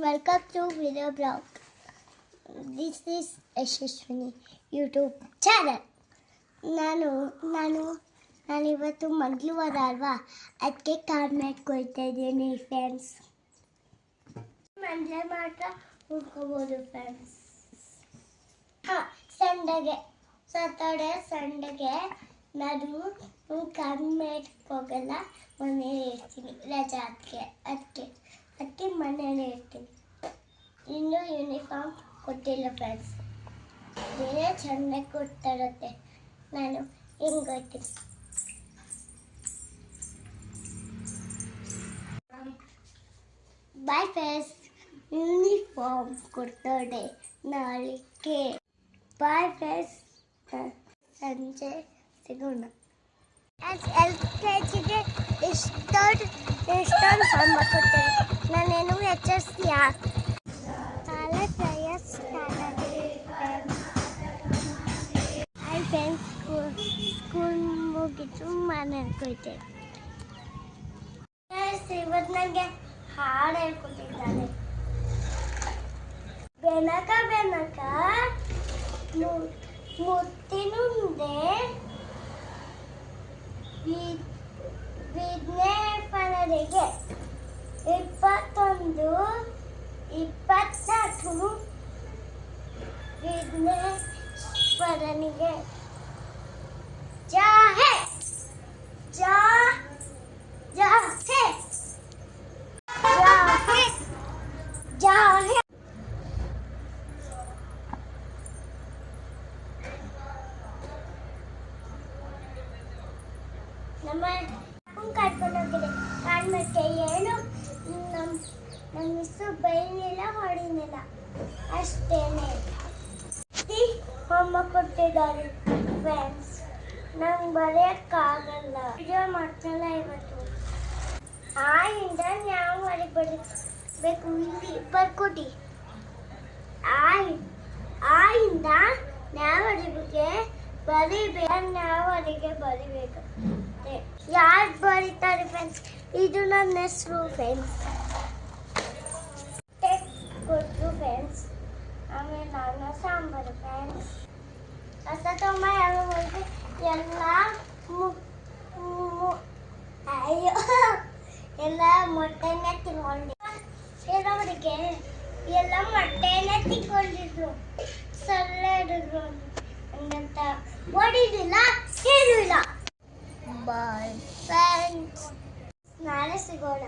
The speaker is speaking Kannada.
welcome to video blog. This is Yashaswini YouTube channel. ನಾನಿವತ್ತು ಮಂಗಳವಾರ ಅಲ್ವಾ, ಅದಕ್ಕೆ ಕಾರ್ ಮಾಡ್ಕೊಳ್ತಾ ಇದ್ದೀನಿ ಫ್ರೆಂಡ್ಸ್. ಮಂಡ್ಯ ಮಾತ್ರ ಉಳ್ಕೋಬೋದು ಫ್ರೆಂಡ್ಸ್. ಸ್ಯಾಟರ್ಡೆ ಸಂಡೆಗೆ ನಾನು ಕಾರ್ ಹೋಗಲ್ಲ, ಮನೇಲಿ ಇರ್ತೀನಿ ರಜಾ ಅದಕ್ಕೆ ಮನೇಲಿ ಇರ್ತೀನಿ. ಇನ್ನೂ ಯೂನಿಫಾರ್ಮ್ ಕೊಟ್ಟಿಲ್ಲ ಫ್ರೆಂಡ್ಸ್, ಬೇರೆ ಚೆನ್ನಾಗಿ ಕೊಡ್ತಾ ಇರುತ್ತೆ. ನಾನು ಹಿಂಗೆ ಹೋಗ್ತೀನಿ. ಬಾಯ್ ಫ್ರೆಂಡ್ಸ್, ಯೂನಿಫಾರ್ಮ್ ಕೊಡ್ತಾರೆ ನಾಳೆಗೆ. ಬಾಯ್ ಫ್ರೆಂಡ್ಸ್, ಸಂಜೆ ಸಿಗೋಣ. LKGಗೆ ಇಷ್ಟೊಂದು ಹಬ್ಬ ಕೊಡ್ತಾರೆ. ನಾನೇನು ಎಚ್ಚರಿಸ್ತೀಯಾ? ಸ್ಕೂಲ್ ಮುಗಿತು ಮನೇಲಿ ಹೋಯ್ತೇವೆ. ಇವತ್ತು ನನಗೆ ಹಾಡು ಹೇಳ್ಕೊಟ್ಟಿದ್ದಾರೆ. ಬೆನಕ ಮುತ್ತಿನುಂದೆ ವಿಘ್ನೇಶ್ವರನಿಗೆ 21, 24 ವಿಘ್ನೇಶ್ವರನಿಗೆ ಜಾಹೆ ನಮ್ಮ ಕರ್ಕೊಂಡು ಹೋಗಿದೆ. ಕಾಣ್ಮಕ್ಕೆ ಏನು ನಮ್ಮ ಮಿಸ್ಸು ಬೈಲಿಲ್ಲ, ಹೊಡಿಲಿಲ್ಲ, ಅಷ್ಟೇನೆ. ಹೋಮ್ವರ್ಕ್ ಕೊಟ್ಟಿದ್ದಾರೆ ಫ್ರೆಂಡ್ಸ್. ನಂಗೆ ಬರೆಯೋಕ್ಕಾಗಲ್ಲ, ವಿಡಿಯೋ ಮಾಡ್ತಾಯಿಲ್ಲ ಇವತ್ತು. ಆಯಿಂದ ಯಾವ ಹೊರಗೆ ಬರಬೇಕು, ಇಲ್ಲಿ ಬರ್ಕೊಡಿ. ಆಯಿಂದ ನ್ಯಾವರಿಗೆ ಬರಿಬೇಕು, ನ್ಯಾವರಿಗೆ ಬರಿಬೇಕು. ಯಾರು ಬರೀತಾರೆ ಫ್ರೆಂಡ್ಸ್? ಇದು ನನ್ನ ಹೆಸರು ಫ್ರೆಂಡ್ಸ್. ಕೊಟ್ಟು ಫ್ರೆಂಡ್ಸ್. ಆಮೇಲೆ ನಾನು ಸಾಂಬಾರು ಫ್ರೆಂಡ್ಸ್. ಅಸತಮ್ಮ ಯಾವ ಎಲ್ಲ ಮೊಟ್ಟೆನೇ ತಿನ್ಕೊಂಡು ಇರೋರಿಗೆ ಎಲ್ಲ ಮೊಟ್ಟೆನೇ ತಿನ್ಕೊಂಡಿದ್ರು. ಸೊಳ್ಳ ಹಿಡಿದ್ರು ಹಂಗಂತ ಹೊಡಿಲಿಲ್ಲ, ಕೇಳಿಲ್ಲ. ಬಾಯ್ ಫ್ರೆಂಡ್ಸ್, ನಾಳೆ ಸಿಗೋಣ.